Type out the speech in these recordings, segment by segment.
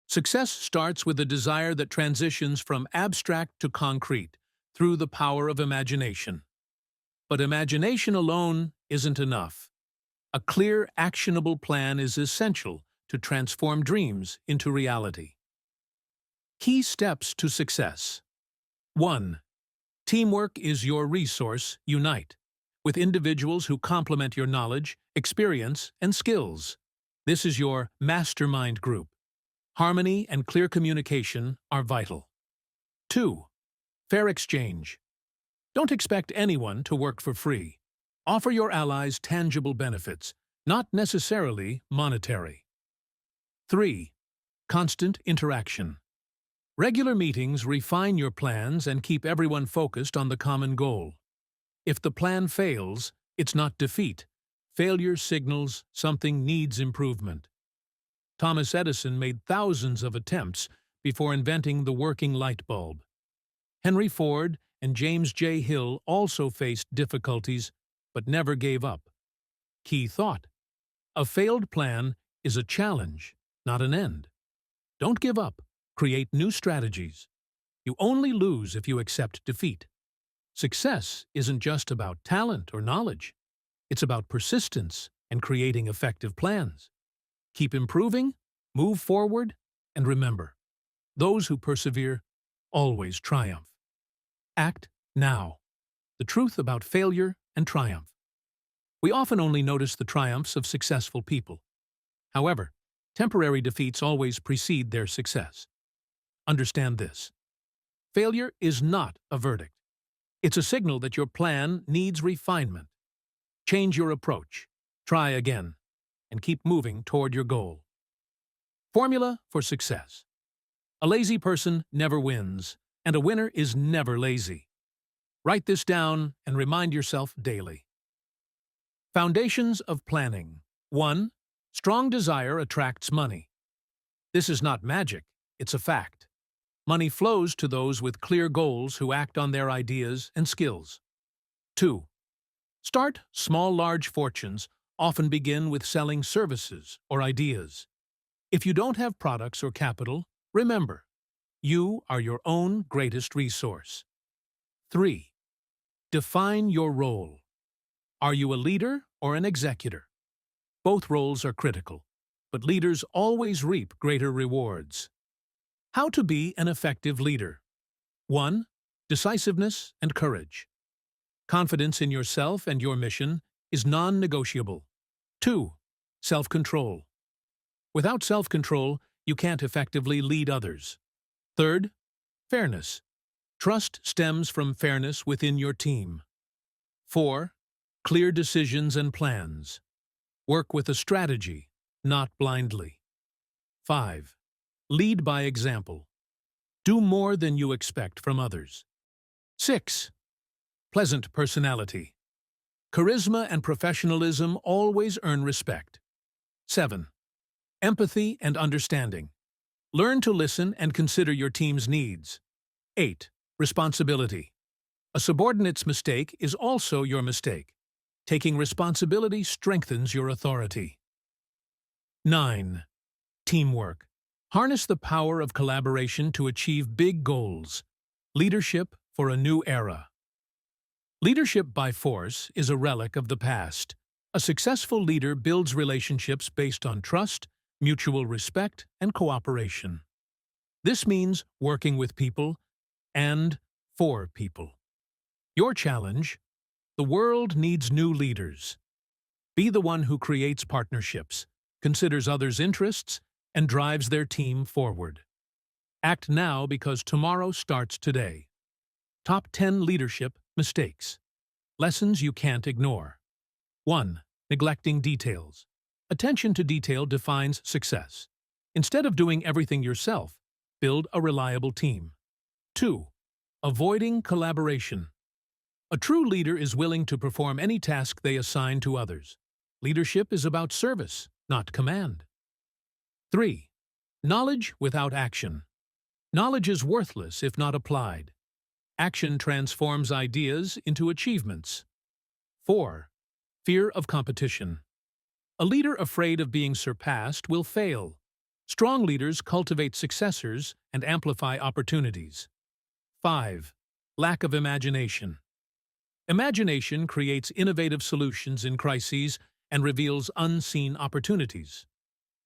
Success starts with a desire that transitions from abstract to concrete through the power of imagination. But imagination alone isn't enough. A clear, actionable plan is essential to transform dreams into reality. Key steps to success. 1. Teamwork is your resource. Unite with individuals who complement your knowledge, experience, and skills. This is your mastermind group. Harmony and clear communication are vital. 2. Fair exchange. Don't expect anyone to work for free. Offer your allies tangible benefits, not necessarily monetary. 3. Constant interaction. Regular meetings refine your plans and keep everyone focused on the common goal. If the plan fails, it's not defeat. Failure signals something needs improvement. Thomas Edison made thousands of attempts before inventing the working light bulb. Henry Ford and James J. Hill also faced difficulties but never gave up. Key thought: a failed plan is a challenge, not an end. Don't give up. Create new strategies. You only lose if you accept defeat. Success isn't just about talent or knowledge. It's about persistence and creating effective plans. Keep improving, move forward, and remember, those who persevere always triumph. Act now. The truth about failure and triumph. We often only notice the triumphs of successful people. However, temporary defeats always precede their success. Understand this. Failure is not a verdict. It's a signal that your plan needs refinement. Change your approach, try again, and keep moving toward your goal. Formula for success. A lazy person never wins, and a winner is never lazy. Write this down and remind yourself daily. Foundations of planning. 1. Strong desire attracts money. This is not magic, it's a fact. Money flows to those with clear goals who act on their ideas and skills. 2. Start small. Large fortunes often begin with selling services or ideas. If you don't have products or capital, remember, you are your own greatest resource. 3. Define your role. Are you a leader or an executor? Both roles are critical, but leaders always reap greater rewards. How to be an effective leader. 1. Decisiveness and courage. Confidence in yourself and your mission is non-negotiable. 2. Self-control. Without self-control, you can't effectively lead others. 3. Fairness. Trust stems from fairness within your team. 4. Clear decisions and plans. Work with a strategy, not blindly. 5. Lead by example. Do more than you expect from others. 6. Pleasant personality. Charisma and professionalism always earn respect. 7. Empathy and understanding. Learn to listen and consider your team's needs. 8. Responsibility. A subordinate's mistake is also your mistake. Taking responsibility strengthens your authority. 9. Teamwork. Harness the power of collaboration to achieve big goals. Leadership for a new era. Leadership by force is a relic of the past. A successful leader builds relationships based on trust, mutual respect, and cooperation. This means working with people and for people. Your challenge: the world needs new leaders. Be the one who creates partnerships, considers others' interests, and drives their team forward. Act now because tomorrow starts today. Top 10 leadership mistakes. Lessons you can't ignore. 1. Neglecting details. Attention to detail defines success. Instead of doing everything yourself, build a reliable team. 2. Avoiding collaboration. A true leader is willing to perform any task they assign to others. Leadership is about service, not command. 3. Knowledge without action. Knowledge is worthless if not applied. Action transforms ideas into achievements. 4. Fear of competition. A leader afraid of being surpassed will fail. Strong leaders cultivate successors and amplify opportunities. 5. Lack of imagination. Imagination creates innovative solutions in crises and reveals unseen opportunities.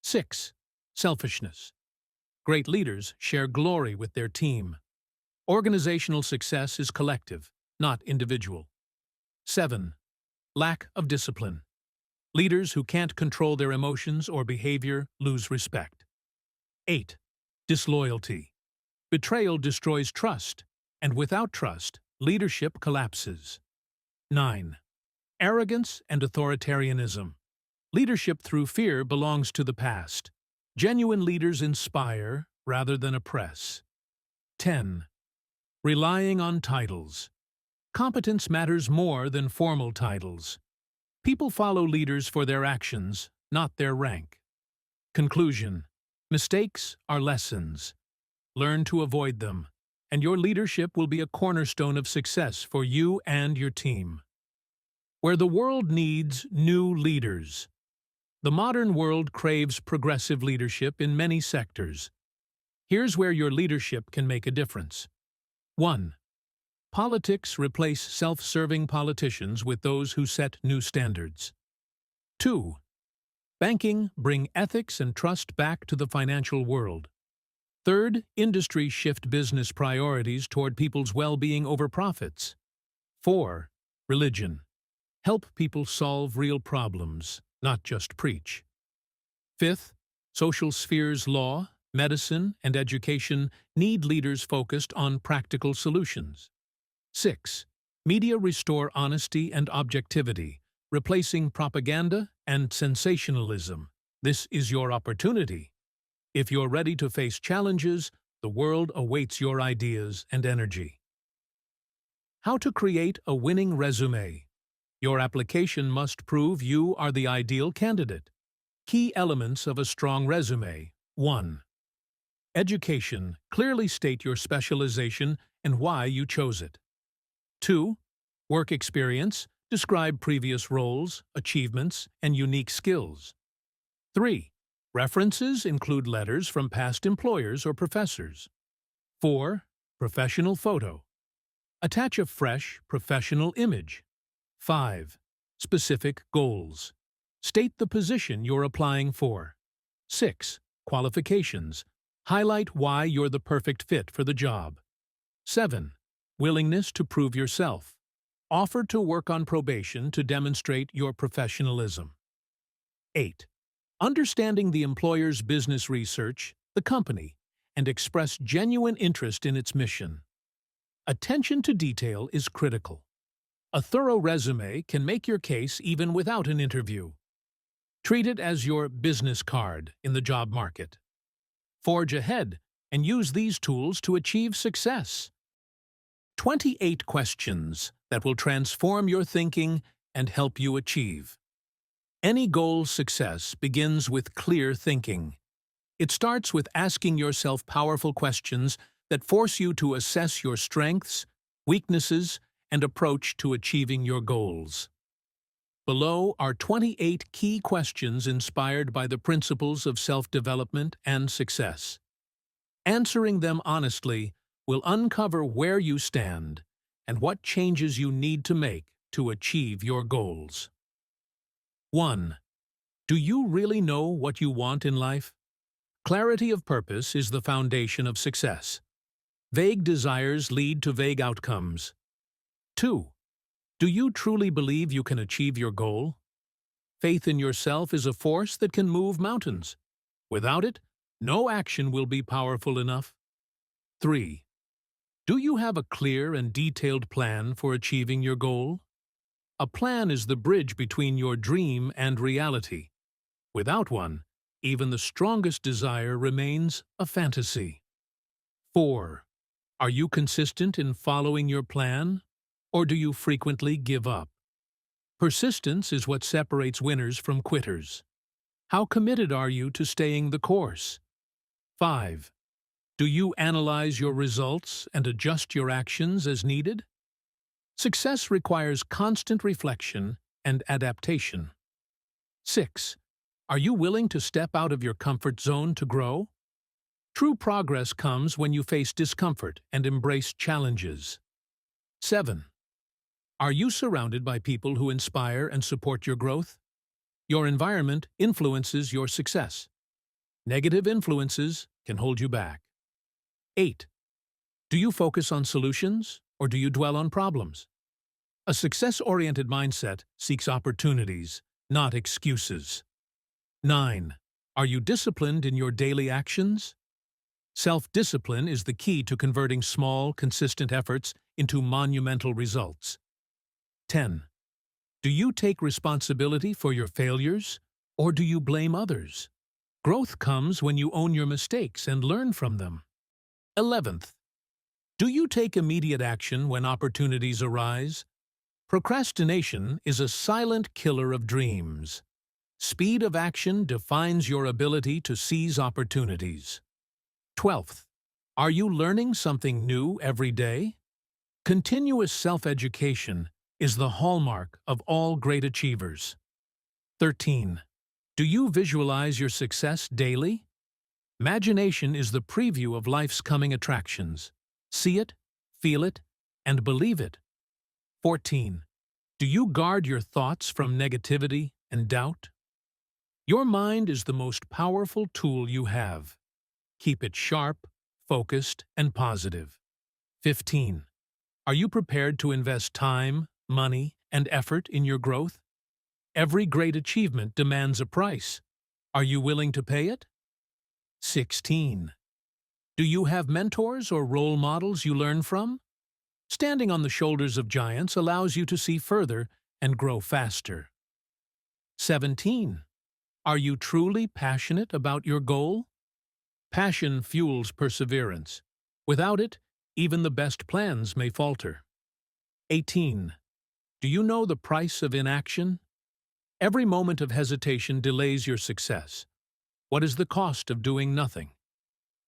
6. Selfishness. Great leaders share glory with their team. Organizational success is collective, not individual. 7. Lack of discipline. Leaders who can't control their emotions or behavior lose respect. 8. Disloyalty. Betrayal destroys trust, and without trust, leadership collapses. 9. Arrogance and authoritarianism. Leadership through fear belongs to the past. Genuine leaders inspire rather than oppress. 10. Relying on titles. Competence matters more than formal titles. People follow leaders for their actions, not their rank. Conclusion. Mistakes are lessons. Learn to avoid them, and your leadership will be a cornerstone of success for you and your team. Where the world needs new leaders. The modern world craves progressive leadership in many sectors. Here's where your leadership can make a difference. 1. Politics replace self-serving politicians with those who set new standards. 2. Banking bring ethics and trust back to the financial world. 3. Industry shift business priorities toward people's well-being over profits. 4. Religion. Help people solve real problems, not just preach. 5. Social spheres law, medicine, and education need leaders focused on practical solutions. 6. Media restore honesty and objectivity, replacing propaganda and sensationalism. This is your opportunity. If you're ready to face challenges, the world awaits your ideas and energy. How to create a winning resume. Your application must prove you are the ideal candidate. Key elements of a strong resume. 1. Education. Clearly state your specialization and why you chose it. 2. Work experience. Describe previous roles, achievements, and unique skills. 3. References include letters from past employers or professors. 4. Professional photo. Attach a fresh, professional image. 5. Specific goals. State the position you're applying for. 6. Qualifications. Highlight why you're the perfect fit for the job. 7. Willingness to prove yourself. Offer to work on probation to demonstrate your professionalism. 8. Understanding the employer's business research, the company, and express genuine interest in its mission. Attention to detail is critical. A thorough resume can make your case even without an interview. Treat it as your business card in the job market. Forge ahead and use these tools to achieve success. 28 questions that will transform your thinking and help you achieve. Any goal's success begins with clear thinking. It starts with asking yourself powerful questions that force you to assess your strengths, weaknesses, and approach to achieving your goals. Below are 28 key questions inspired by the principles of self-development and success. Answering them honestly will uncover where you stand and what changes you need to make to achieve your goals. 1. Do you really know what you want in life? Clarity of purpose is the foundation of success. Vague desires lead to vague outcomes. 2. Do you truly believe you can achieve your goal? Faith in yourself is a force that can move mountains. Without it, no action will be powerful enough. 3. Do you have a clear and detailed plan for achieving your goal? A plan is the bridge between your dream and reality. Without one, even the strongest desire remains a fantasy. 4. Are you consistent in following your plan, or do you frequently give up? Persistence is what separates winners from quitters. How committed are you to staying the course? 5. Do you analyze your results and adjust your actions as needed? Success requires constant reflection and adaptation. 6. Are you willing to step out of your comfort zone to grow? True progress comes when you face discomfort and embrace challenges. 7. Are you surrounded by people who inspire and support your growth? Your environment influences your success. Negative influences can hold you back. 8. Do you focus on solutions or do you dwell on problems? A success-oriented mindset seeks opportunities, not excuses. 9. Are you disciplined in your daily actions? Self-discipline is the key to converting small, consistent efforts into monumental results. 10. Do you take responsibility for your failures, or do you blame others? Growth comes when you own your mistakes and learn from them. 11th. Do you take immediate action when opportunities arise? Procrastination is a silent killer of dreams. Speed of action defines your ability to seize opportunities. 12th. Are you learning something new every day? Continuous self-education is the hallmark of all great achievers. 13. Do you visualize your success daily? Imagination is the preview of life's coming attractions. See it, feel it, and believe it. 14. Do you guard your thoughts from negativity and doubt? Your mind is the most powerful tool you have. Keep it sharp, focused, and positive. 15. Are you prepared to invest time, money, and effort in your growth? Every great achievement demands a price. Are you willing to pay it? 16. Do you have mentors or role models you learn from? Standing on the shoulders of giants allows you to see further and grow faster. 17. Are you truly passionate about your goal? Passion fuels perseverance. Without it, even the best plans may falter. 18. Do you know the price of inaction? Every moment of hesitation delays your success. What is the cost of doing nothing?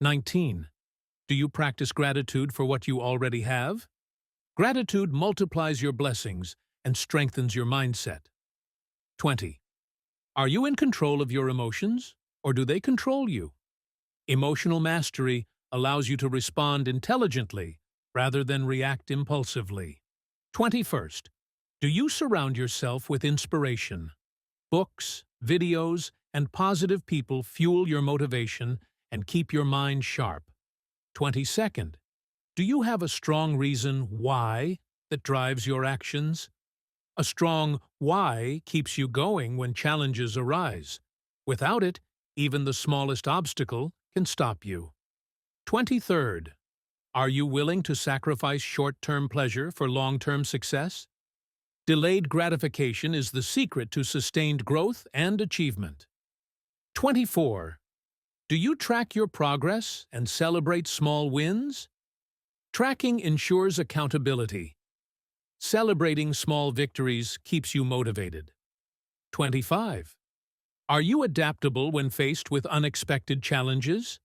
19. Do you practice gratitude for what you already have? Gratitude multiplies your blessings and strengthens your mindset. 20. Are you in control of your emotions, or do they control you? Emotional mastery allows you to respond intelligently rather than react impulsively. 21st. Do you surround yourself with inspiration? Books, videos, and positive people fuel your motivation and keep your mind sharp. 22nd. Do you have a strong reason why that drives your actions? A strong why keeps you going when challenges arise. Without it, even the smallest obstacle can stop you. 23rd. Are you willing to sacrifice short-term pleasure for long-term success? Delayed gratification is the secret to sustained growth and achievement. 24. Do you track your progress and celebrate small wins? Tracking ensures accountability. Celebrating small victories keeps you motivated. 25. Are you adaptable when faced with unexpected challenges?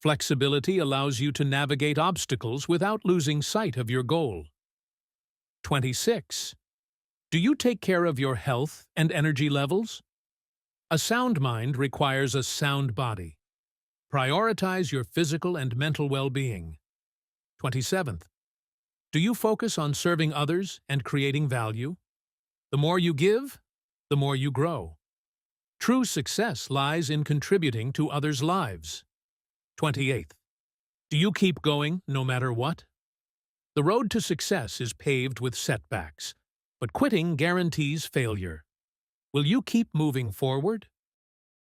Flexibility allows you to navigate obstacles without losing sight of your goal. 26. Do you take care of your health and energy levels? A sound mind requires a sound body. Prioritize your physical and mental well-being. 27th. Do you focus on serving others and creating value? The more you give, the more you grow. True success lies in contributing to others' lives. 28th. Do you keep going no matter what? The road to success is paved with setbacks, but quitting guarantees failure. Will you keep moving forward?